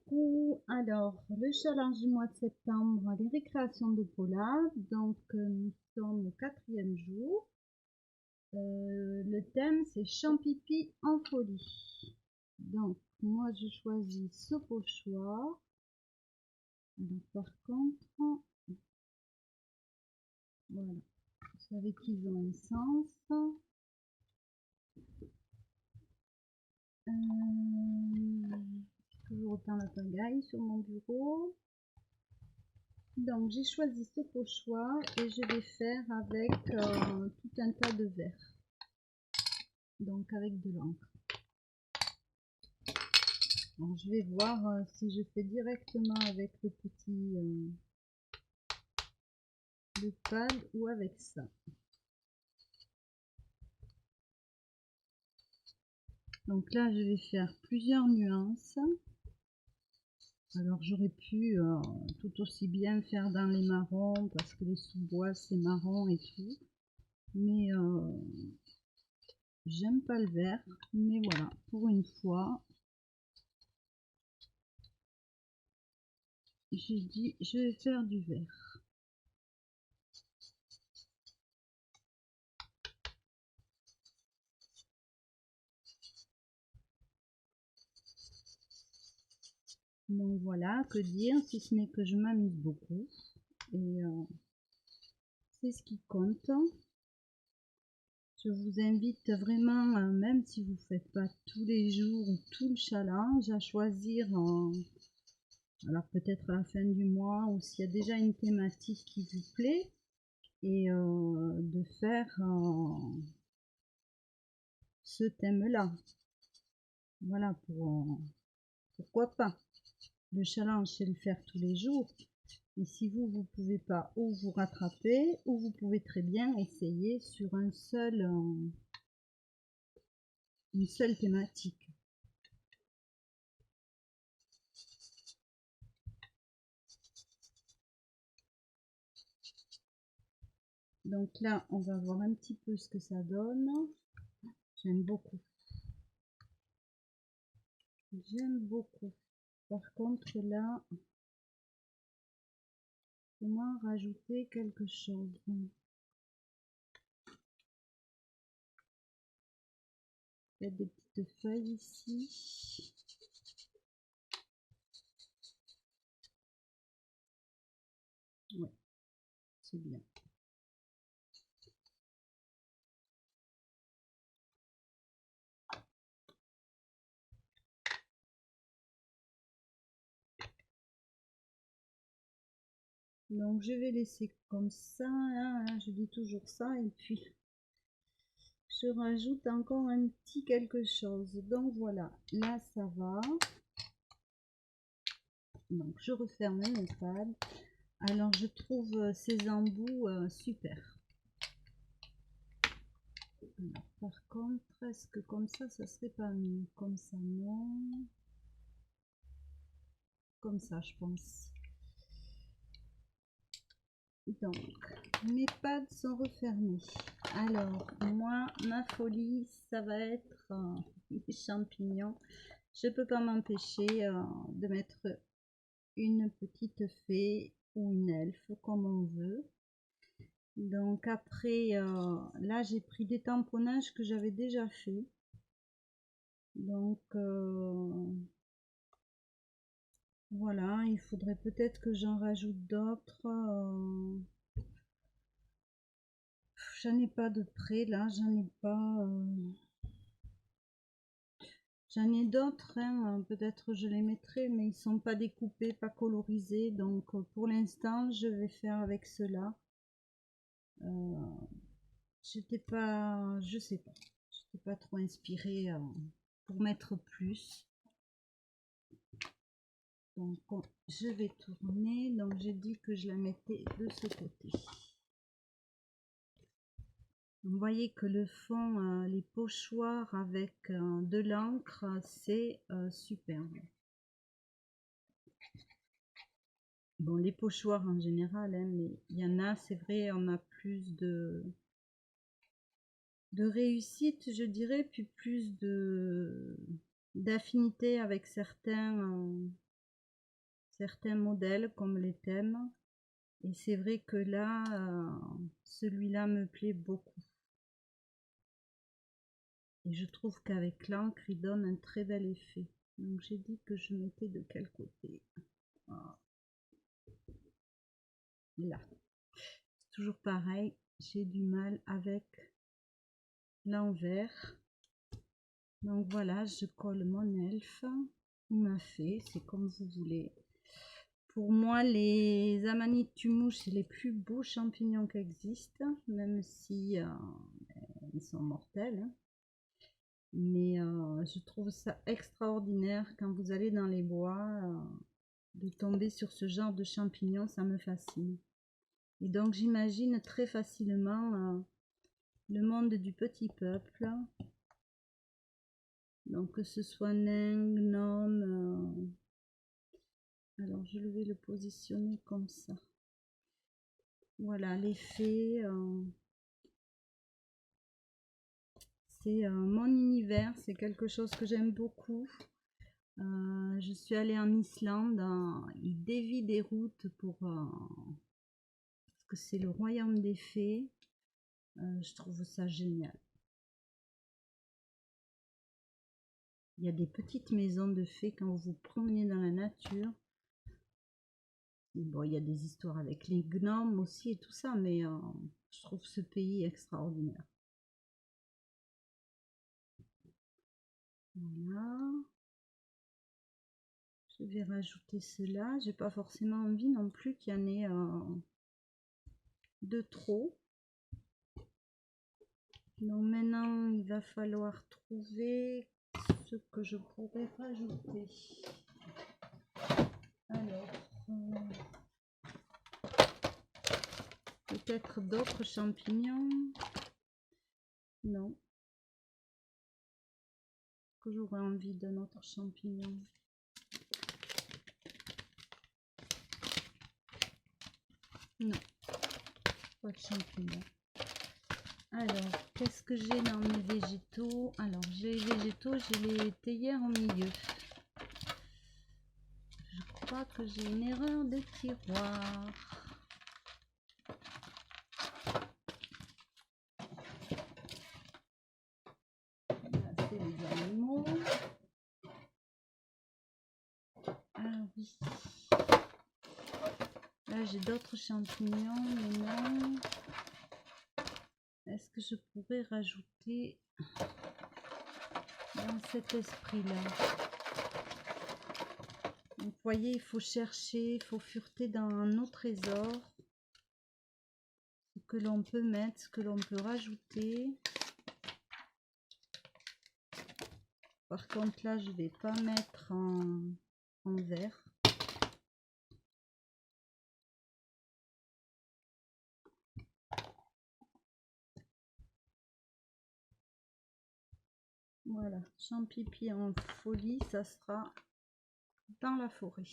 Coucou, alors le challenge du mois de septembre, les récréations de Paula, donc nous sommes au 4e jour. Le thème c'est Champipi en folie. Donc moi je choisis ce pochoir. Alors par contre, voilà, vous savez qu'ils ont un sens. Toujours autant la pagaille sur mon bureau. Donc j'ai choisi ce pochoir et je vais faire avec tout un tas de verres, donc avec de l'encre. Je vais voir si je fais directement avec le petit le pad ou avec ça. Donc là je vais faire plusieurs nuances. Alors j'aurais pu tout aussi bien faire dans les marrons parce que les sous-bois c'est marron et tout, mais j'aime pas le vert. Mais voilà, pour une fois j'ai dit je vais faire du vert. Donc voilà, que dire si ce n'est que je m'amuse beaucoup et c'est ce qui compte. Je vous invite vraiment, même si vous ne faites pas tous les jours ou tout le challenge, à choisir, alors peut-être à la fin du mois ou s'il y a déjà une thématique qui vous plaît, et de faire ce thème-là. Voilà, pourquoi pas. Le challenge, c'est le faire tous les jours. Et si vous ne pouvez pas, ou vous rattraper, ou vous pouvez très bien essayer sur une seule thématique. Donc là, on va voir un petit peu ce que ça donne. J'aime beaucoup. J'aime beaucoup. Par contre, là, comment rajouter quelque chose? Il y a des petites feuilles ici. Ouais, c'est bien. Donc je vais laisser comme ça, hein, je dis toujours ça, et puis je rajoute encore un petit quelque chose. Donc voilà, là ça va. Donc je referme mon pad. Alors je trouve ces embouts super. Alors, par contre, est-ce que comme ça serait pas mieux? Comme ça, non. Comme ça, je pense. Donc, mes pads sont refermés. Alors, moi, ma folie, ça va être les champignons. Je peux pas m'empêcher de mettre une petite fée ou une elfe, comme on veut. Donc après, là, j'ai pris des tamponnages que j'avais déjà fait. Donc, voilà, il faudrait peut-être que j'en rajoute d'autres. J'en ai pas de près là, j'en ai pas. J'en ai d'autres, hein, peut-être je les mettrai, mais ils sont pas découpés, pas colorisés. Donc pour l'instant, je vais faire avec cela. J'étais pas, je sais pas, j'étais pas trop inspirée pour mettre plus. Donc je vais tourner. Donc j'ai dit que je la mettais de ce côté. Vous voyez que le fond, les pochoirs avec de l'encre, c'est superbe. Bon, les pochoirs en général, hein, mais il y en a, c'est vrai, on a plus de réussite, je dirais, puis plus d'affinité avec certains certains modèles comme les thèmes. Et c'est vrai que là, celui-là me plaît beaucoup. Et je trouve qu'avec l'encre, il donne un très bel effet. Donc j'ai dit que je mettais de quel côté? Là. C'est toujours pareil, j'ai du mal avec l'envers. Donc voilà, je colle mon elfe. Il m'a fait, c'est comme vous voulez. Pour moi, les amanites tumouches, c'est les plus beaux champignons qui existent, même si ils sont mortels. Hein. Mais je trouve ça extraordinaire quand vous allez dans les bois, de tomber sur ce genre de champignons, ça me fascine. Et donc j'imagine très facilement le monde du petit peuple. Donc que ce soit nain, gnome. Alors je vais le positionner comme ça. Voilà l'effet. C'est mon univers, c'est quelque chose que j'aime beaucoup. Je suis allée en Islande, ils dévient des routes pour parce que c'est le royaume des fées. Je trouve ça génial. Il y a des petites maisons de fées quand vous vous promenez dans la nature. Bon, il y a des histoires avec les gnomes aussi et tout ça, mais je trouve ce pays extraordinaire. Voilà. Je vais rajouter cela. J'ai pas forcément envie non plus qu'il y en ait de trop. Donc maintenant, il va falloir trouver ce que je pourrais rajouter. Alors, peut-être d'autres champignons. Non. Que j'aurais envie d'un autre champignon. Non. Pas de champignons. Alors, qu'est-ce que j'ai dans mes végétaux? Alors, j'ai les végétaux, j'ai les théières au milieu. Je crois que j'ai une erreur de tiroir. Là, c'est les animaux. Ah oui. Là, j'ai d'autres champignons, mais non. Est-ce que je pourrais rajouter dans cet esprit-là? Donc, vous voyez, il faut chercher, il faut fureter dans nos trésors. Ce que l'on peut mettre, ce que l'on peut rajouter. Par contre, là, je vais pas mettre en vert. Voilà, champipi en folie, ça sera dans la forêt.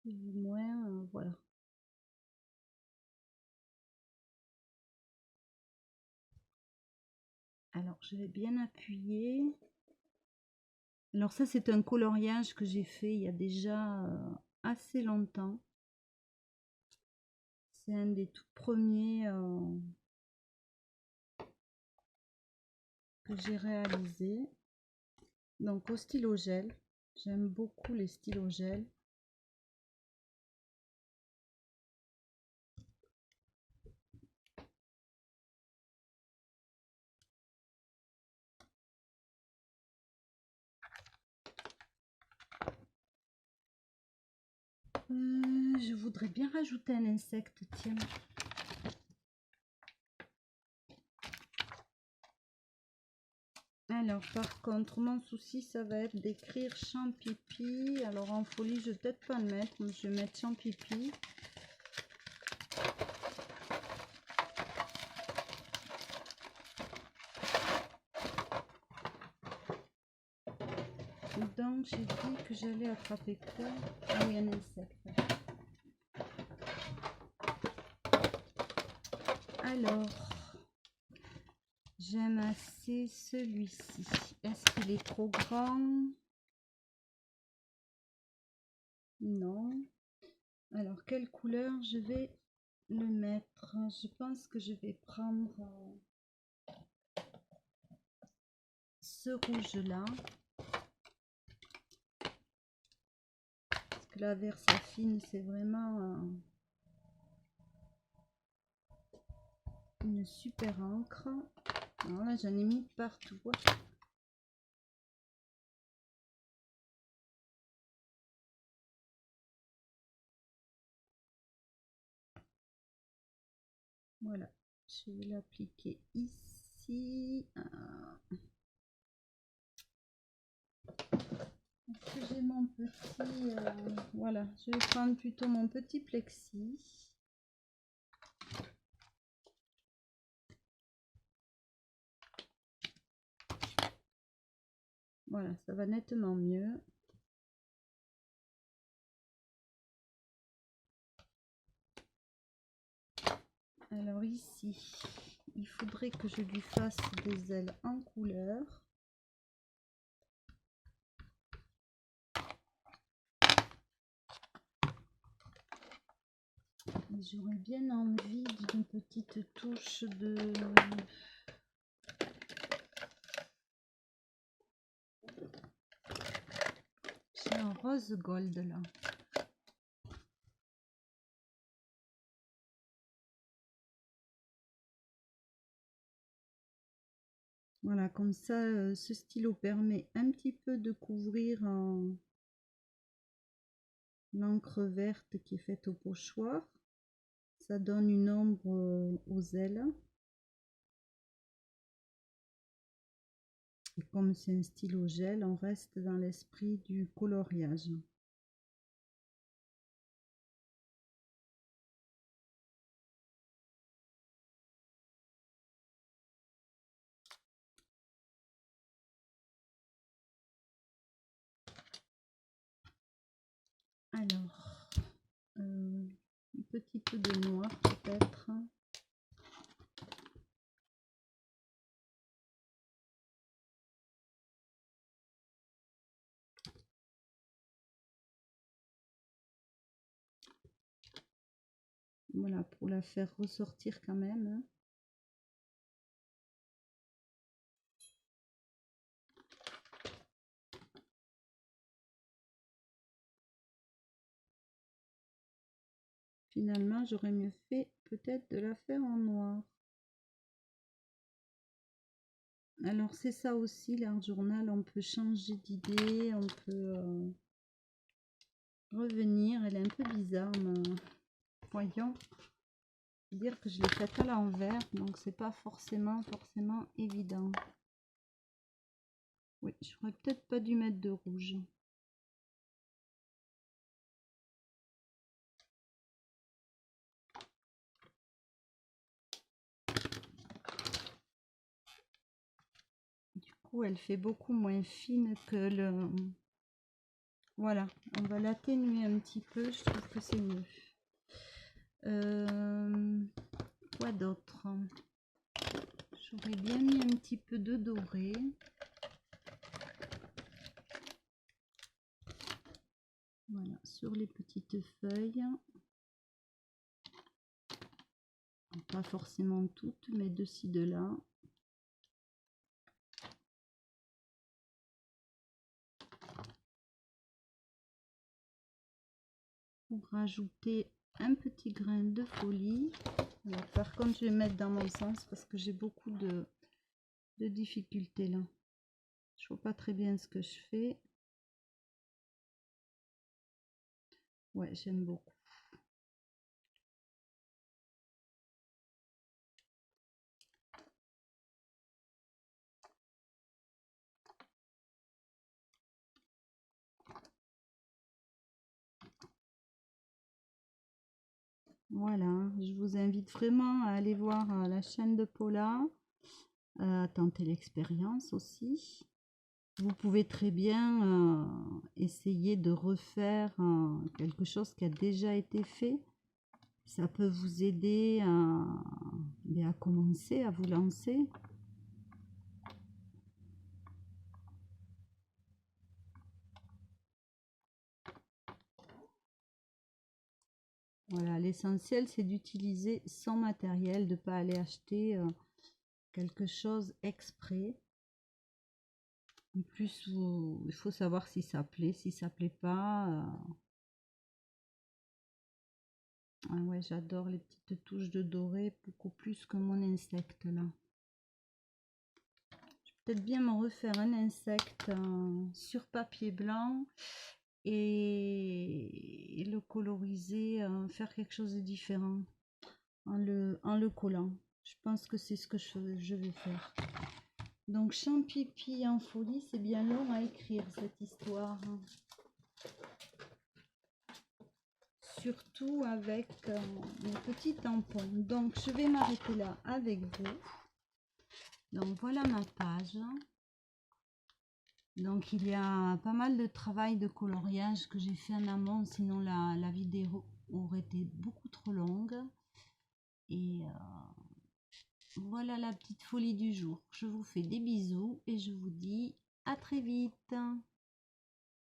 Du moins, voilà. Alors, je vais bien appuyer. Alors ça, c'est un coloriage que j'ai fait il y a déjà assez longtemps. C'est un des tout premiers que j'ai réalisé. Donc au stylo gel. J'aime beaucoup les stylos gel. Je voudrais bien rajouter un insecte, tiens. Alors par contre, mon souci, ça va être d'écrire champipi. Alors en folie, je vais peut-être pas le mettre, mais je vais mettre champipi. Donc j'ai dit que j'allais attraper quoi? Ah oui, un insecte. Alors, J'aime assez celui-ci. Est-ce qu'il est trop grand? Non. Alors, quelle couleur je vais le mettre? Je pense que je vais prendre ce rouge-là. Parce que la Versafine, c'est vraiment une super encre. Alors là, j'en ai mis partout. Voilà, je vais l'appliquer ici. Est-ce que j'ai mon petit... voilà, je vais prendre plutôt mon petit plexi. Voilà, ça va nettement mieux. Alors ici, il faudrait que je lui fasse des ailes en couleur. J'aurais bien envie d'une petite touche de... J'ai un rose gold là. Voilà, comme ça, ce stylo permet un petit peu de couvrir l'encre verte qui est faite au pochoir. Ça donne une ombre aux ailes. Et comme c'est un stylo gel, on reste dans l'esprit du coloriage. Alors, un petit peu de noir peut-être. Voilà, pour la faire ressortir quand même. Finalement, j'aurais mieux fait peut-être de la faire en noir. Alors, c'est ça aussi, l'art journal, on peut changer d'idée, on peut revenir. Elle est un peu bizarre, mais voyons. Dire que je l'ai faite à l'envers, donc c'est pas forcément évident. Oui, j'aurais peut-être pas dû mettre de rouge. Du coup, elle fait beaucoup moins fine que le... Voilà, on va l'atténuer un petit peu, je trouve que c'est mieux. Quoi d'autre? J'aurais bien mis un petit peu de doré. Voilà, sur les petites feuilles. Pas forcément toutes, mais de ci, de là. Pour rajouter un petit grain de folie. Alors, par contre, je vais mettre dans mon sens parce que j'ai beaucoup de difficultés là. Je vois pas très bien ce que je fais. Ouais, j'aime beaucoup. Voilà, je vous invite vraiment à aller voir la chaîne de Paula, à tenter l'expérience aussi. Vous pouvez très bien essayer de refaire quelque chose qui a déjà été fait. Ça peut vous aider à commencer, à vous lancer. Voilà, l'essentiel c'est d'utiliser son matériel, de ne pas aller acheter quelque chose exprès. En plus, il faut savoir si ça plaît, si ça plaît pas. Ah ouais, j'adore les petites touches de doré, beaucoup plus que mon insecte là. Je vais peut-être bien me refaire un insecte sur papier blanc et le coloriser, faire quelque chose de différent en le collant. Je pense que c'est ce que je vais faire. Donc Champipi en folie, c'est bien long à écrire cette histoire. Surtout avec mes petits tampons. Donc je vais m'arrêter là avec vous. Donc voilà ma page. Donc il y a pas mal de travail de coloriage que j'ai fait en amont, sinon la vidéo aurait été beaucoup trop longue. Et voilà la petite folie du jour. Je vous fais des bisous et je vous dis à très vite.